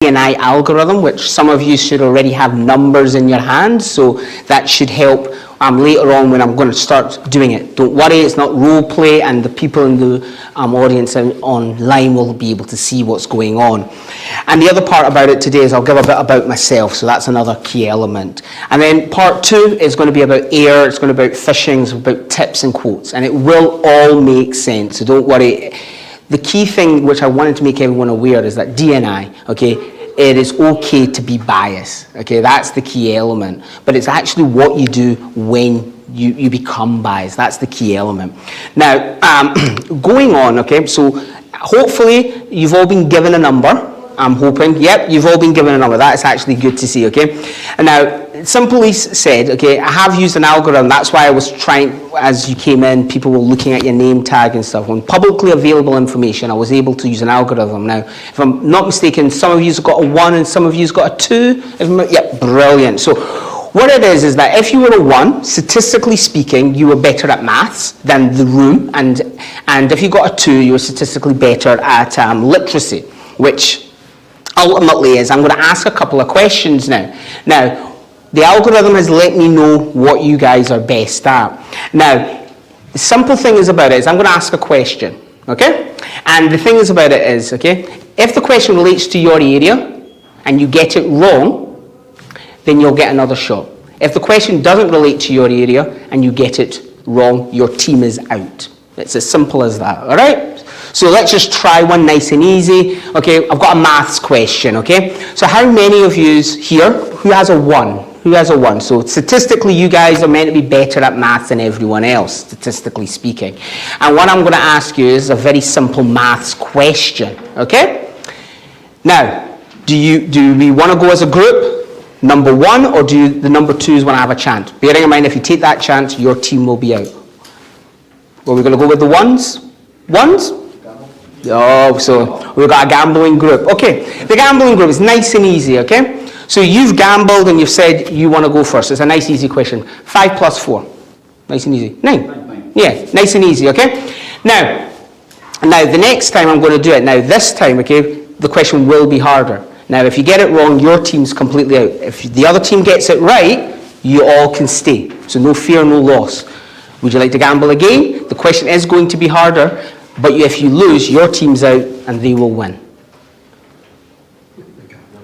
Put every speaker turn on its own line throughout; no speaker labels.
DNI algorithm, which some of you should already have numbers in your hand, so that should help later on when I'm going to start doing it. Don't worry, it's not role play, and the people in the audience online will be able to see what's going on. And the other part about it today is I'll give a bit about myself, so that's another key element. And then part 2 is going to be about air, it's going to be about fishing, it's about tips and quotes, and it will all make sense, so don't worry. The key thing which I wanted to make everyone aware is that DNI, okay, it is okay to be biased, okay, that's the key element, but it's actually what you do when you become biased, that's the key element. Now, going on, okay, so hopefully you've all been given a number. I'm hoping, yep, you've all been given a number. That's actually good to see, okay? And now, simply said, okay, I have used an algorithm. That's why I was trying, as you came in, people were looking at your name tag and stuff. On publicly available information, I was able to use an algorithm. Now, if I'm not mistaken, some of you's got a 1 and some of you's got a 2. Yep, brilliant. So, what it is that if you were a 1, statistically speaking, you were better at maths than the room, and if you got a 2, you were statistically better at literacy, which ultimately is, I'm going to ask a couple of questions now. Now, the algorithm has let me know what you guys are best at. Now, the simple thing is about it is I'm going to ask a question, okay? And the thing is about it is, okay, if the question relates to your area and you get it wrong, then you'll get another shot. If the question doesn't relate to your area and you get it wrong, your team is out. It's as simple as that, all right? So let's just try one nice and easy. Okay, I've got a maths question, okay? So how many of you here, who has a 1? Who has a 1? So statistically, you guys are meant to be better at maths than everyone else, statistically speaking. And what I'm going to ask you is a very simple maths question, okay? Now, do we want to go as a group, number 1, or do the number 2s want to have a chance? Bearing in mind, if you take that chance, your team will be out. Well, we're going to go with the 1s? 1s? Oh, so we've got a gambling group. Okay, the gambling group is nice and easy, okay? So you've gambled and you've said you want to go first. It's a nice, easy question. 5 plus 4. Nice and easy. 9. Yeah, nice and easy, okay? Now, the next time I'm going to do it. Now, this time, okay, the question will be harder. Now, if you get it wrong, your team's completely out. If the other team gets it right, you all can stay. So no fear, no loss. Would you like to gamble again? The question is going to be harder. But if you lose, your team's out and they will win.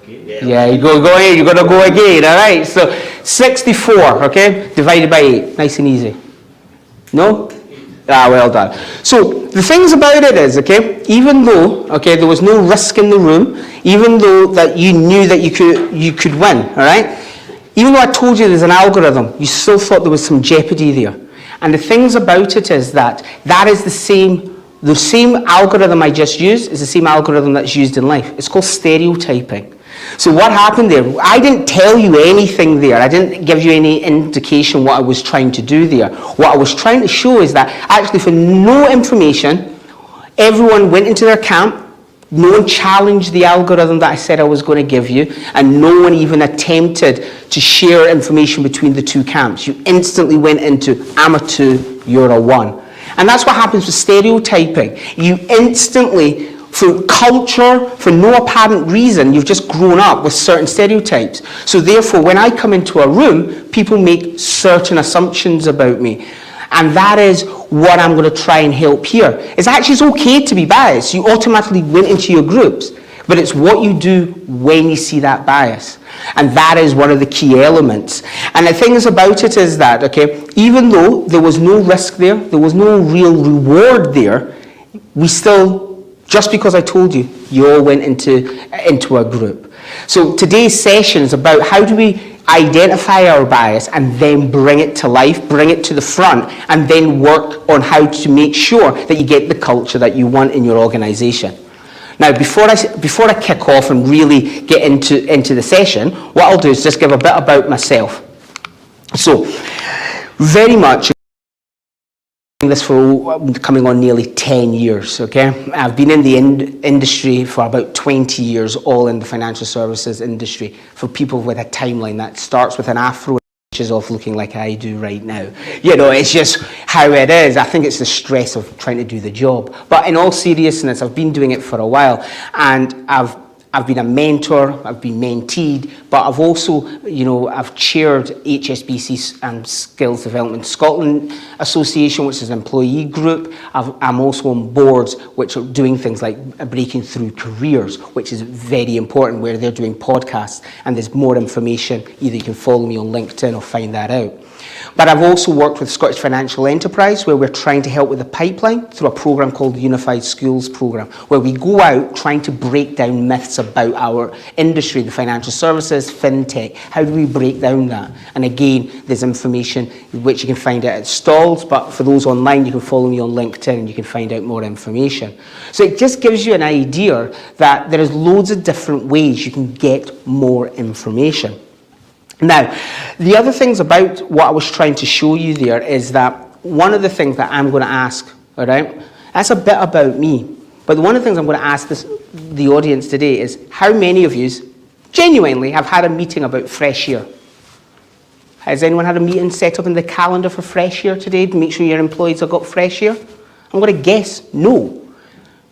Yeah, you're going to go again, all right? So 64, okay, divided by 8. Nice and easy. No? Ah, well done. So the things about it is, okay, even though, okay, there was no risk in the room, even though that you knew that you could win, all right? Even though I told you there's an algorithm, you still thought there was some jeopardy there. And the things about it is that is the same algorithm I just used is the same algorithm that's used in life. It's called stereotyping. So what happened there? I didn't tell you anything there. I didn't give you any indication what I was trying to do there. What I was trying to show is that actually for no information, everyone went into their camp. No one challenged the algorithm that I said I was going to give you, and no one even attempted to share information between the two camps. You instantly went into, I'm a 2, you're a 1. And that's what happens with stereotyping. You instantly, for culture, for no apparent reason, you've just grown up with certain stereotypes. So therefore, when I come into a room, people make certain assumptions about me. And that is what I'm going to try and help here. It's okay to be biased. You automatically went into your groups. But it's what you do when you see that bias. And that is one of the key elements. And the things about it is that, okay, even though there was no risk there, there was no real reward there, we still, just because I told you, you all went into a group. So today's session is about how do we identify our bias and then bring it to life, bring it to the front, and then work on how to make sure that you get the culture that you want in your organization. Now, before I kick off and really get into the session, what I'll do is just give a bit about myself. So, very much this for coming on nearly 10 years, okay? I've been in the industry for about 20 years, all in the financial services industry, for people with a timeline that starts with an afro off looking like I do right now. You know, it's just how it is. I think it's the stress of trying to do the job. But in all seriousness, I've been doing it for a while, and I've I've been a mentor, I've been menteed, but I've also, I've chaired HSBC Skills Development Scotland Association, which is an employee group. I'm also on boards which are doing things like Breaking Through Careers, which is very important, where they're doing podcasts, and there's more information. Either you can follow me on LinkedIn or find that out. But I've also worked with Scottish Financial Enterprise, where we're trying to help with the pipeline through a programme called the Unified Schools Programme, where we go out trying to break down myths about our industry, the financial services, fintech. How do we break down that? And again, there's information which you can find out at stalls, but for those online, you can follow me on LinkedIn and you can find out more information. So it just gives you an idea that there is loads of different ways you can get more information. Now, the other things about what I was trying to show you there is that one of the things that I'm going to ask, all right, that's a bit about me, but one of the things I'm going to ask the audience today is how many of you genuinely have had a meeting about fresh year? Has anyone had a meeting set up in the calendar for fresh year today to make sure your employees have got fresh year? I'm going to guess no.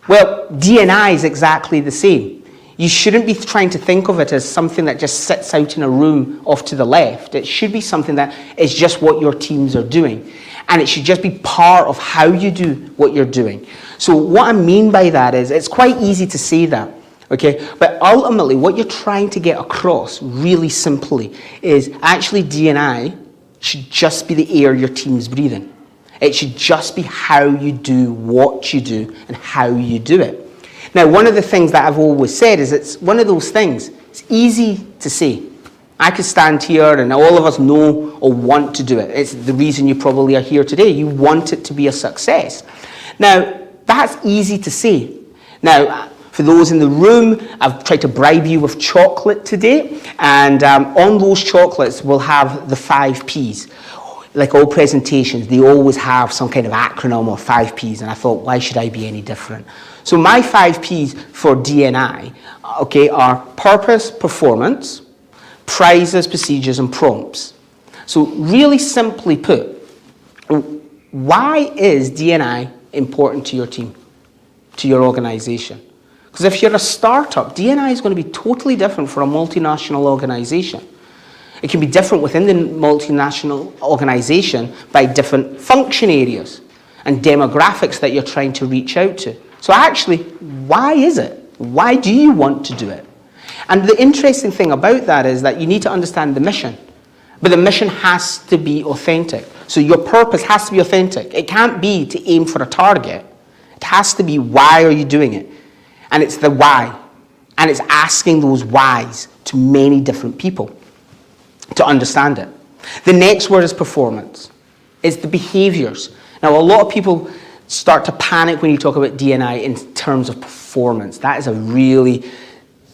Well, D&I is exactly the same. You shouldn't be trying to think of it as something that just sits out in a room off to the left. It should be something that is just what your teams are doing. And it should just be part of how you do what you're doing. So what I mean by that is, it's quite easy to say that, okay? But ultimately, what you're trying to get across, really simply, is actually D&I should just be the air your team's breathing. It should just be how you do what you do and how you do it. Now, one of the things that I've always said is it's one of those things. It's easy to say. I could stand here and all of us know or want to do it. It's the reason you probably are here today. You want it to be a success. Now, that's easy to say. Now, for those in the room, I've tried to bribe you with chocolate today. And on those chocolates, we'll have the 5 Ps. Like all presentations, they always have some kind of acronym or 5 Ps, and I thought, why should I be any different? So my 5 Ps for D&I, okay, are purpose, performance, prizes, procedures, and prompts. So really simply put, why is D&I important to your team, to your organization? Because if you're a startup, D&I is going to be totally different for a multinational organization. It can be different within the multinational organization by different function areas and demographics that you're trying to reach out to. So actually, why is it? Why do you want to do it? And the interesting thing about that is that you need to understand the mission. But the mission has to be authentic. So your purpose has to be authentic. It can't be to aim for a target. It has to be, why are you doing it? And it's the why. And it's asking those whys to many different people to understand it. The next word is performance. It's the behaviors. Now, a lot of people start to panic when you talk about D&I in terms of performance. That is a really,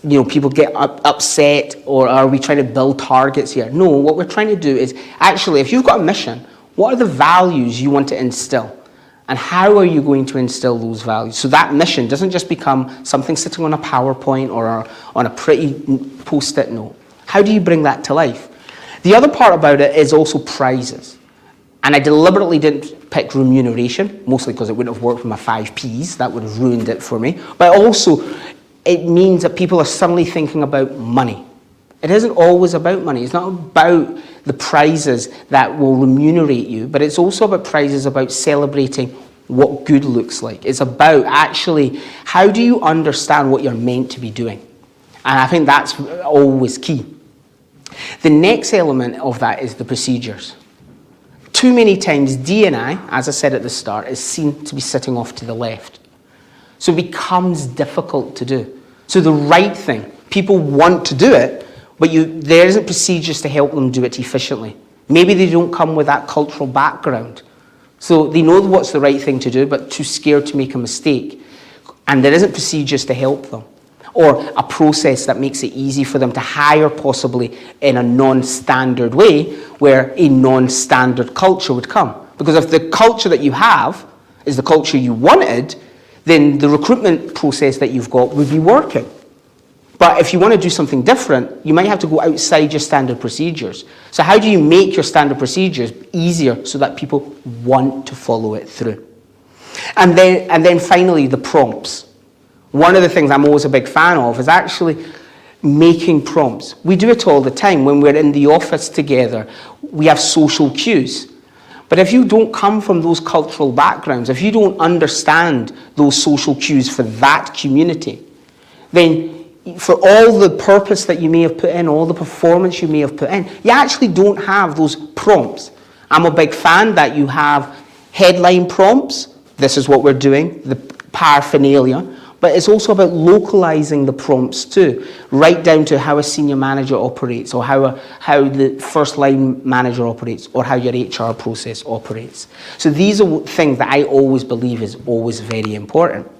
people get upset, or are we trying to build targets here? No, what we're trying to do is actually, if you've got a mission, what are the values you want to instill? And how are you going to instill those values? So that mission doesn't just become something sitting on a PowerPoint or on a pretty post-it note. How do you bring that to life? The other part about it is also prizes. And I deliberately didn't pick remuneration, mostly because it wouldn't have worked with my 5 Ps. That would have ruined it for me. But also, it means that people are suddenly thinking about money. It isn't always about money. It's not about the prizes that will remunerate you, but it's also about prizes about celebrating what good looks like. It's about actually, how do you understand what you're meant to be doing? And I think that's always key. The next element of that is the procedures. Too many times D&I, as I said at the start, is seen to be sitting off to the left. So it becomes difficult to do. So the right thing, people want to do it, but there isn't procedures to help them do it efficiently. Maybe they don't come with that cultural background. So they know what's the right thing to do, but too scared to make a mistake. And there isn't procedures to help them. Or a process that makes it easy for them to hire, possibly in a non-standard way, where a non-standard culture would come. Because if the culture that you have is the culture you wanted, then the recruitment process that you've got would be working. But if you want to do something different, you might have to go outside your standard procedures. So how do you make your standard procedures easier so that people want to follow it through? And then finally, the prompts. One of the things I'm always a big fan of is actually making prompts. We do it all the time when we're in the office together. We have social cues. But if you don't come from those cultural backgrounds, if you don't understand those social cues for that community, then for all the purpose that you may have put in, all the performance you may have put in, you actually don't have those prompts. I'm a big fan that you have headline prompts. This is what we're doing, the paraphernalia. But it's also about localizing the prompts too, right down to how a senior manager operates, or how the first line manager operates, or how your HR process operates. So these are things that I always believe is always very important.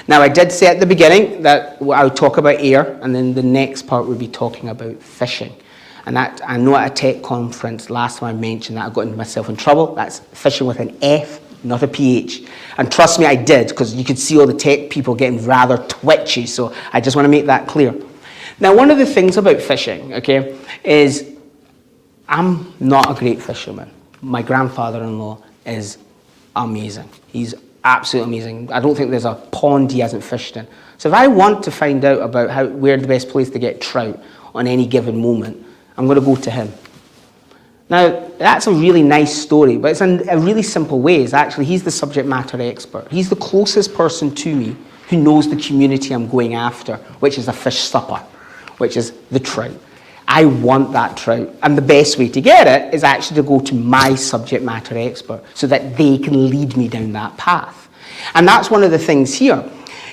Now, I did say at the beginning that I would talk about air, and then the next part would be talking about fishing. And that, I know at a tech conference last time I mentioned that I got into myself in trouble. That's fishing with an F, not a PH. And trust me, I did, because you could see all the tech people getting rather twitchy, so I just want to make that clear. Now, one of the things about fishing, okay, is I'm not a great fisherman. My grandfather-in-law is amazing. He's absolutely amazing. I don't think there's a pond he hasn't fished in. So if I want to find out about where the best place to get trout on any given moment, I'm going to go to him. Now, that's a really nice story, but it's in a really simple way. It's actually, he's the subject matter expert. He's the closest person to me who knows the community I'm going after, which is a fish supper, which is the trout. I want that trout. And the best way to get it is actually to go to my subject matter expert so that they can lead me down that path. And that's one of the things here.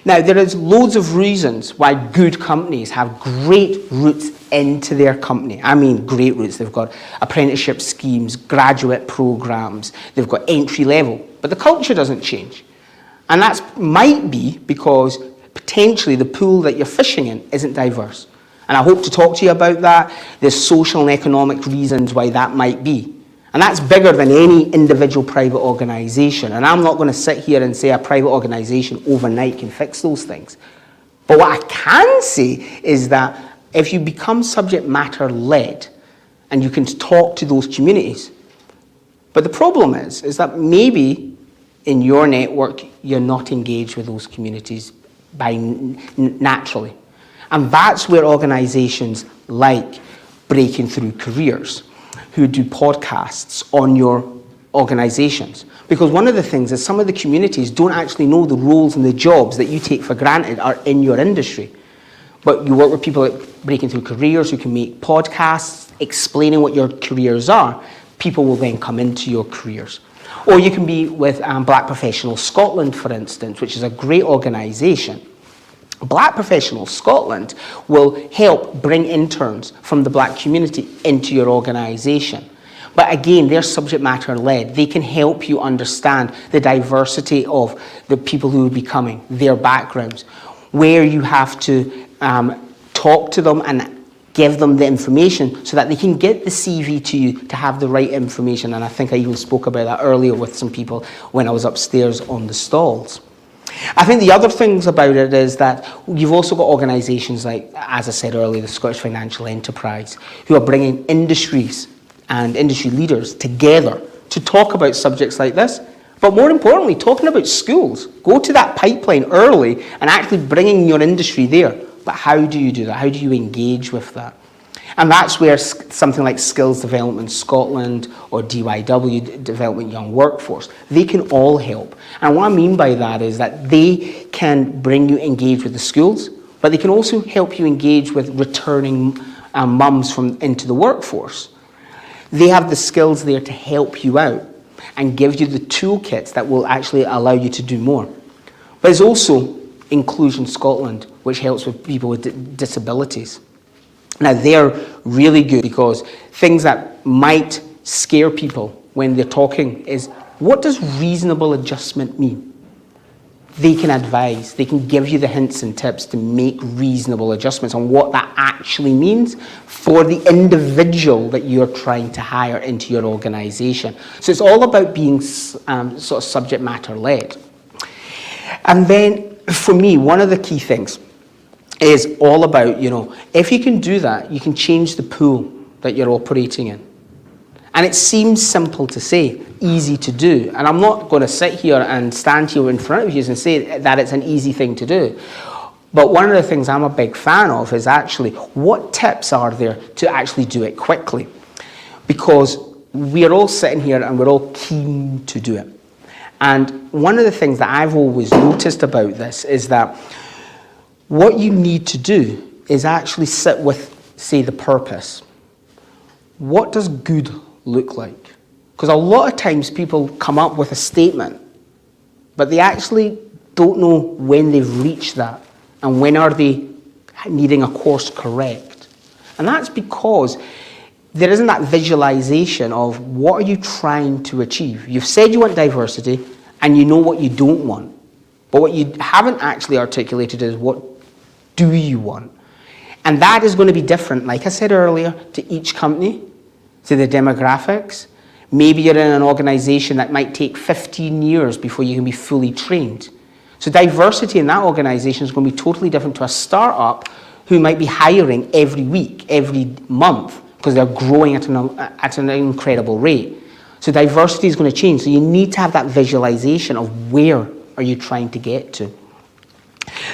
Now, there is loads of reasons why good companies have great routes into their company. I mean, great routes. They've got apprenticeship schemes, graduate programs, they've got entry level, but the culture doesn't change. And that might be because potentially the pool that you're fishing in isn't diverse. And I hope to talk to you about that. There's social and economic reasons why that might be. And that's bigger than any individual private organisation. And I'm not going to sit here and say a private organisation overnight can fix those things. But what I can say is that if you become subject matter led and you can talk to those communities, but the problem is that maybe in your network you're not engaged with those communities naturally. And that's where organisations like Breaking Through Careers, who do podcasts on your organisations. Because one of the things is some of the communities don't actually know the roles and the jobs that you take for granted are in your industry. But you work with people like Breaking Through Careers who can make podcasts explaining what your careers are. People will then come into your careers. Or you can be with Black Professionals Scotland, for instance, which is a great organisation. Black Professionals Scotland will help bring interns from the black community into your organisation. But again, they're subject matter led. They can help you understand the diversity of the people who will be coming, their backgrounds, where you have to talk to them and give them the information so that they can get the CV to you to have the right information. And I think I even spoke about that earlier with some people when I was upstairs on the stalls. I think the other things about it is that you've also got organisations like, as I said earlier, the Scottish Financial Enterprise, who are bringing industries and industry leaders together to talk about subjects like this. But more importantly, talking about schools. Go to that pipeline early and actually bringing your industry there. But how do you do that? How do you engage with that? And that's where something like Skills Development Scotland or DYW, Development Young Workforce, they can all help. And what I mean by that is that they can bring you engaged with the schools, but they can also help you engage with returning mums into the workforce. They have the skills there to help you out and give you the toolkits that will actually allow you to do more. But there's also Inclusion Scotland, which helps with people with disabilities. Now, they're really good because things that might scare people when they're talking is, what does reasonable adjustment mean? They can advise, they can give you the hints and tips to make reasonable adjustments on what that actually means for the individual that you're trying to hire into your organisation. So it's all about being sort of subject matter led. And then for me, one of the key things is all about, if you can do that, you can change the pool that you're operating in. And it seems simple to say, easy to do. And I'm not going to sit here and stand here in front of you and say that it's an easy thing to do. But one of the things I'm a big fan of is actually what tips are there to actually do it quickly. Because we're all sitting here and we're all keen to do it. And one of the things that I've always noticed about this is that what you need to do is actually sit with, say, the purpose. What does good look like? Because a lot of times people come up with a statement, but they actually don't know when they've reached that and when are they needing a course correct. And that's because there isn't that visualization of what are you trying to achieve. You've said you want diversity and you know what you don't want. But what you haven't actually articulated is what do you want? And that is going to be different, like I said earlier, to each company, to the demographics. Maybe you're in an organization that might take 15 years before you can be fully trained. So diversity in that organization is going to be totally different to a startup who might be hiring every week, every month, because they're growing at an incredible rate. So diversity is going to change. So you need to have that visualization of where are you trying to get to.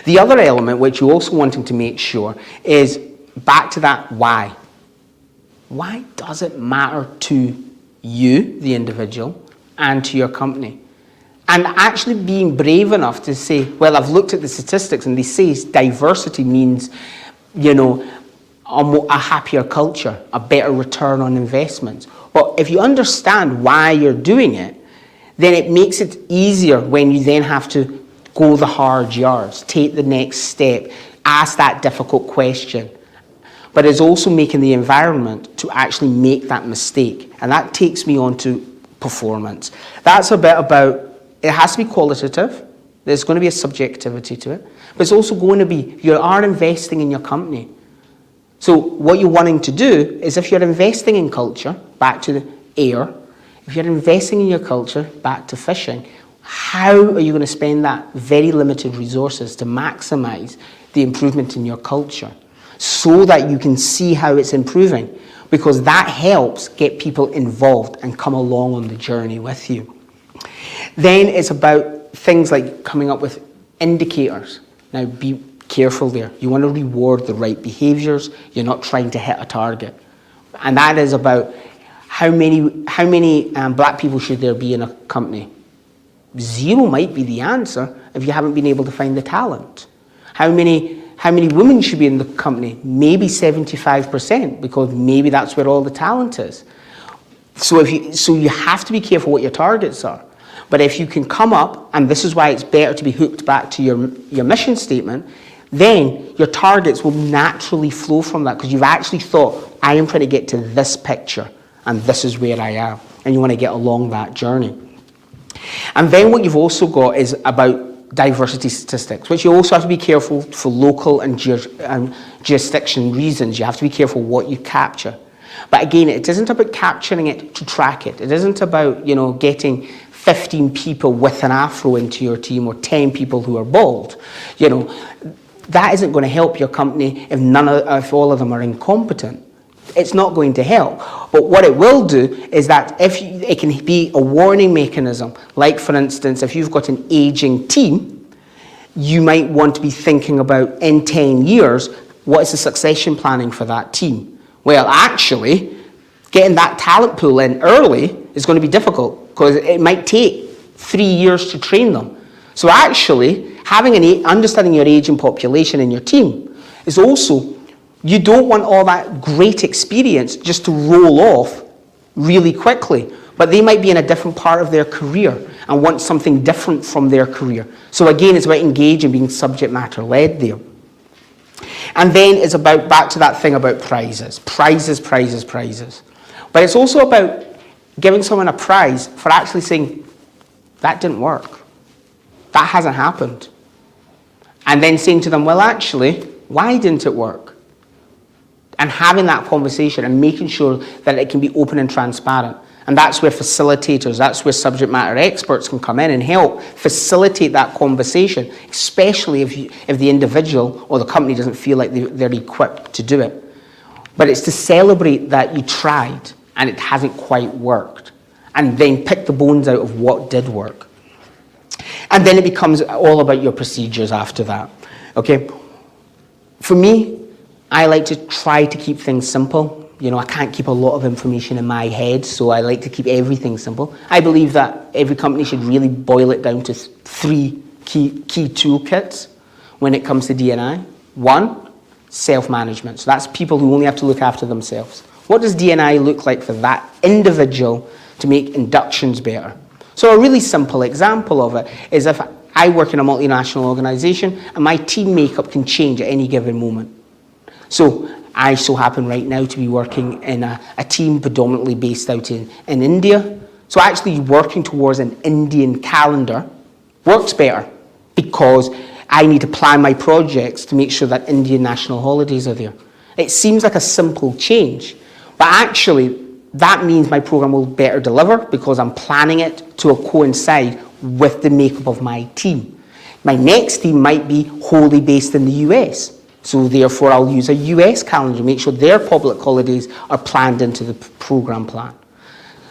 The other element which you're also wanting to make sure is back to that why. Why does it matter to you, the individual, and to your company? And actually being brave enough to say, well, I've looked at the statistics and they say diversity means, a happier culture, a better return on investment. Well, if you understand why you're doing it, then it makes it easier when you then have to go the hard yards, take the next step, ask that difficult question. But it's also making the environment to actually make that mistake. And that takes me on to performance. That's a bit about, it has to be qualitative. There's going to be a subjectivity to it. But it's also going to be, you are investing in your company. So what you're wanting to do is if you're investing in culture, back to the air, if you're investing in your culture, back to fishing, how are you going to spend that very limited resources to maximize the improvement in your culture so that you can see how it's improving? Because that helps get people involved and come along on the journey with you. Then it's about things like coming up with indicators. Now be careful there. You want to reward the right behaviors. You're not trying to hit a target. And that is about how many black people should there be in a company. 0 might be the answer if you haven't been able to find the talent. How many women should be in the company? Maybe 75%, because maybe that's where all the talent is. So you have to be careful what your targets are. But if you can come up, and this is why it's better to be hooked back to your mission statement, then your targets will naturally flow from that, because you've actually thought, I am trying to get to this picture, and this is where I am. And you want to get along that journey. And then what you've also got is about diversity statistics, which you also have to be careful for local and jurisdiction reasons. You have to be careful what you capture. But again, it isn't about capturing it to track it. It isn't about, getting 15 people with an afro into your team or 10 people who are bald. That isn't going to help your company if all of them are incompetent. It's not going to help. But what it will do is that it can be a warning mechanism. Like, for instance, if you've got an aging team, you might want to be thinking about, in 10 years, what is the succession planning for that team? Well, actually, getting that talent pool in early is going to be difficult, because it might take 3 years to train them. So actually, understanding your aging population in your team is also, you don't want all that great experience just to roll off really quickly. But they might be in a different part of their career and want something different from their career. So again, it's about engaging, being subject matter led there. And then it's about, back to that thing about prizes. Prizes. But it's also about giving someone a prize for actually saying, that didn't work. That hasn't happened. And then saying to them, well, actually, why didn't it work? And having that conversation and making sure that it can be open and transparent. And that's where facilitators, that's where subject matter experts can come in and help facilitate that conversation, especially if the individual or the company doesn't feel like they're equipped to do it. But it's to celebrate that you tried and it hasn't quite worked, and then pick the bones out of what did work. And then it becomes all about your procedures after that, okay? For me, I like to try to keep things simple. You know, I can't keep a lot of information in my head, so I like to keep everything simple. I believe that every company should really boil it down to three key toolkits when it comes to D&I. One, self-management. So that's people who only have to look after themselves. What does D&I look like for that individual to make inductions better? So a really simple example of it is if I work in a multinational organization and my team makeup can change at any given moment. So I so happen right now to be working in a team predominantly based out in India. So actually working towards an Indian calendar works better because I need to plan my projects to make sure that Indian national holidays are there. It seems like a simple change, but actually that means my program will better deliver because I'm planning it to coincide with the makeup of my team. My next team might be wholly based in the US, so therefore I'll use a US calendar to make sure their public holidays are planned into the program plan.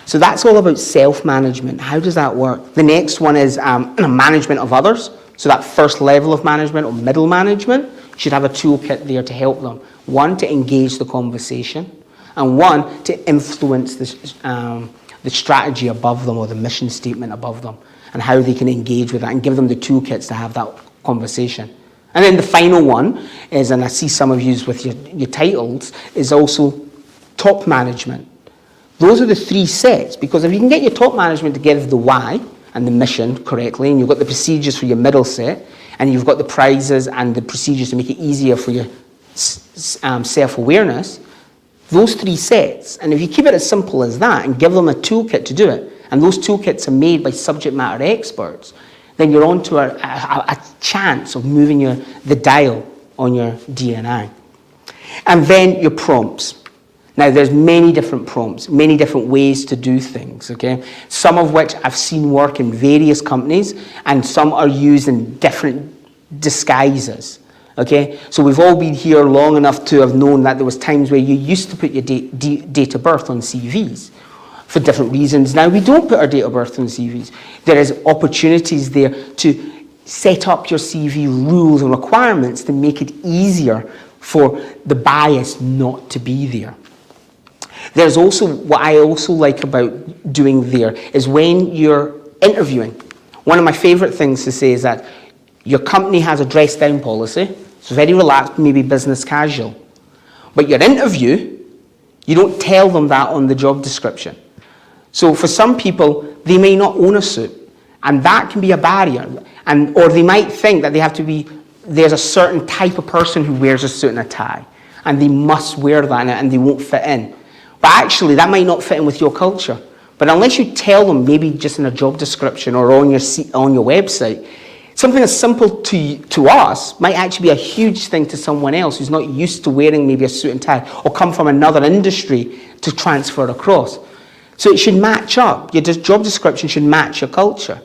So that's all about self-management. How does that work? The next one is management of others. So that first level of management or middle management should have a toolkit there to help them. One, to engage the conversation, and one, to influence the strategy above them or the mission statement above them and how they can engage with that and give them the toolkits to have that conversation. And then the final one is, and I see some of you with your titles, is also top management. Those are the three sets, because if you can get your top management to give the why and the mission correctly, and you've got the procedures for your middle set, and you've got the prizes and the procedures to make it easier for your self-awareness, those three sets, and if you keep it as simple as that and give them a toolkit to do it, and those toolkits are made by subject matter experts, then you're on to a chance of moving the dial on your D&I. And then your prompts. Now, there's many different prompts, many different ways to do things, okay? Some of which I've seen work in various companies, and some are used in different disguises, okay? So we've all been here long enough to have known that there was times where you used to put your date of birth on CVs for different reasons. Now, we don't put our date of birth on CVs. There is opportunities there to set up your CV rules and requirements to make it easier for the bias not to be there. There's also, what I also like about doing there is when you're interviewing, one of my favorite things to say is that your company has a dress down policy. It's very relaxed, maybe business casual. But your interview, you don't tell them that on the job description. So for some people, they may not own a suit, and that can be a barrier. Or they might think that they have to be, there's a certain type of person who wears a suit and a tie, and they must wear that and they won't fit in. But actually, that might not fit in with your culture. But unless you tell them, maybe just in a job description or on your website, something as simple to us might actually be a huge thing to someone else who's not used to wearing maybe a suit and tie or come from another industry to transfer across. So it should match up. Your job description should match your culture.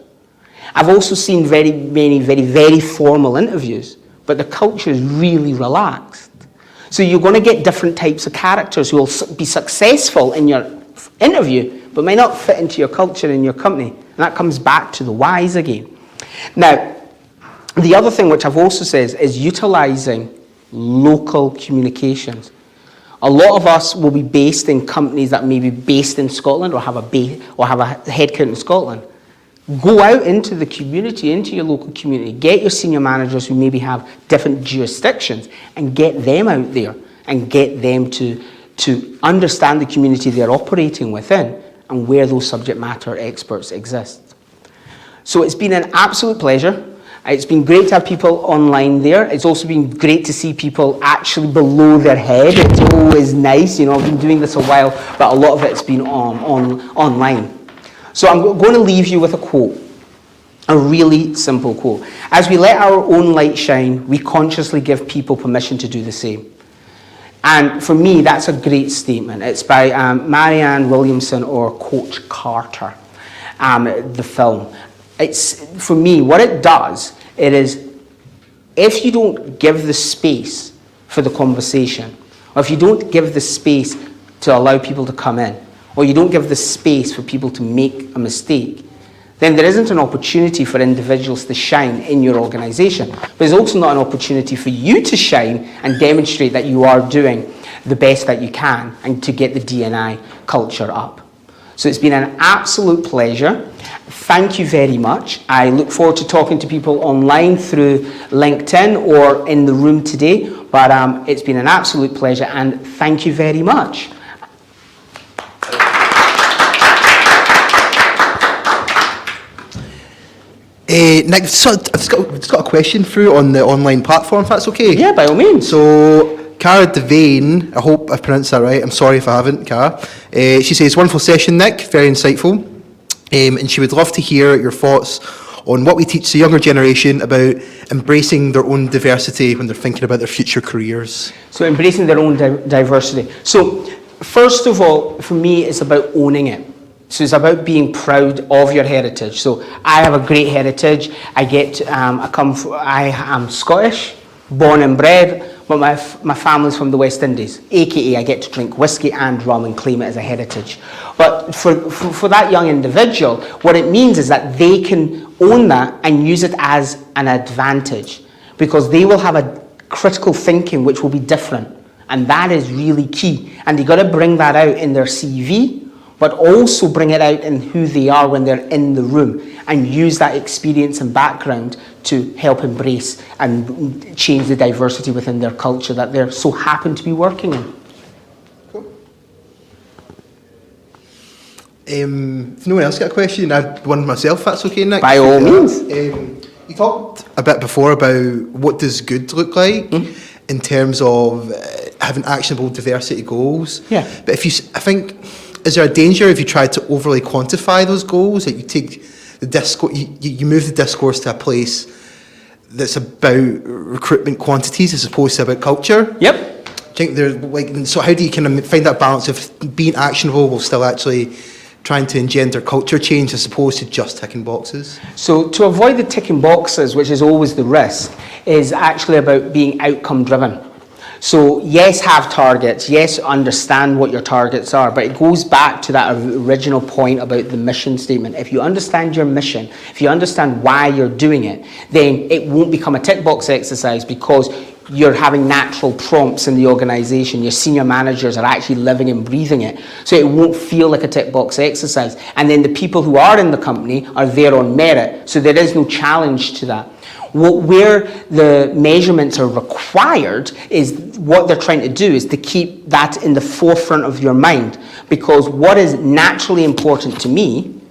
I've also seen very many very formal interviews, but the culture is really relaxed. So you're going to get different types of characters who will be successful in your interview, but may not fit into your culture in your company. And that comes back to the whys again. Now, the other thing which I've also said is utilizing local communications. A lot of us will be based in companies that may be based in Scotland or have a headcount in Scotland. Go out into the community, into your local community, get your senior managers who maybe have different jurisdictions and get them out there and get them to understand the community they're operating within and where those subject matter experts exist. So it's been an absolute pleasure. It's been great to have people online there. It's also been great to see people actually below their head. It's always nice, you know, I've been doing this a while, but a lot of it's been online. So I'm going to leave you with a quote, a really simple quote. As we let our own light shine, we consciously give people permission to do the same. And for me, that's a great statement. It's by Marianne Williamson or Coach Carter, the film. It's, for me, what it does, it is, if you don't give the space for the conversation, or if you don't give the space to allow people to come in, or you don't give the space for people to make a mistake, then there isn't an opportunity for individuals to shine in your organisation. But there's also not an opportunity for you to shine and demonstrate that you are doing the best that you can and to get the D&I culture up. So it's been an absolute pleasure. Thank you very much. I look forward to talking to people online through LinkedIn or in the room today, but it's been an absolute pleasure, and thank you very much.
Nick, I've just got a question through on the online platform, if that's okay?
Yeah, by all means.
So, Cara Devane, I hope I've pronounced that right. I'm sorry if I haven't, Cara. She says, wonderful session, Nick, very insightful. And she would love to hear your thoughts on what we teach the younger generation about embracing their own diversity when they're thinking about their future careers.
So embracing their own diversity. So first of all, for me, it's about owning it. So it's about being proud of your heritage. So I have a great heritage. I am Scottish, born and bred, but my family's from the West Indies, aka I get to drink whiskey and rum and claim it as a heritage. But for that young individual, what it means is that they can own that and use it as an advantage, because they will have a critical thinking which will be different, and that is really key. And they got to bring that out in their CV, but also bring it out in who they are when they're in the room, and use that experience and background to help embrace and change the diversity within their culture that they're so happen to be working in.
Cool. If no one else got a question, I have one myself, if that's okay, Nick?
By all means.
You talked a bit before about what does good look like in terms of having actionable diversity goals.
Yeah.
But I think, is there a danger if you try to overly quantify those goals, that you take the discourse, you move the discourse to a place that's about recruitment quantities as opposed to about culture?
Yep.
I think so how do you kind of find that balance of being actionable while still actually trying to engender culture change as opposed to just ticking boxes?
So to avoid the ticking boxes, which is always the risk, is actually about being outcome driven. So yes, have targets, yes, understand what your targets are, but it goes back to that original point about the mission statement. If you understand your mission, if you understand why you're doing it, then it won't become a tick box exercise, because you're having natural prompts in the organisation. Your senior managers are actually living and breathing it. So it won't feel like a tick box exercise. And then the people who are in the company are there on merit. So there is no challenge to that. Where the measurements are required is what they're trying to do is to keep that in the forefront of your mind. Because what is naturally important to me,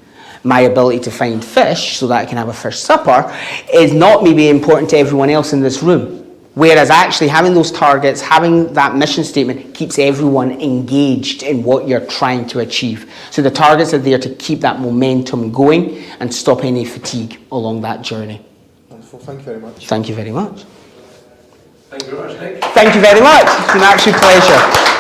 my ability to find fish so that I can have a fish supper, is not maybe important to everyone else in this room. Whereas actually having those targets, having that mission statement keeps everyone engaged in what you're trying to achieve. So the targets are there to keep that momentum going and stop any fatigue along that journey.
Wonderful. Thank you very much.
Thank you very much.
Thank you very much, Nick.
Thank you very much. It's been an absolute pleasure.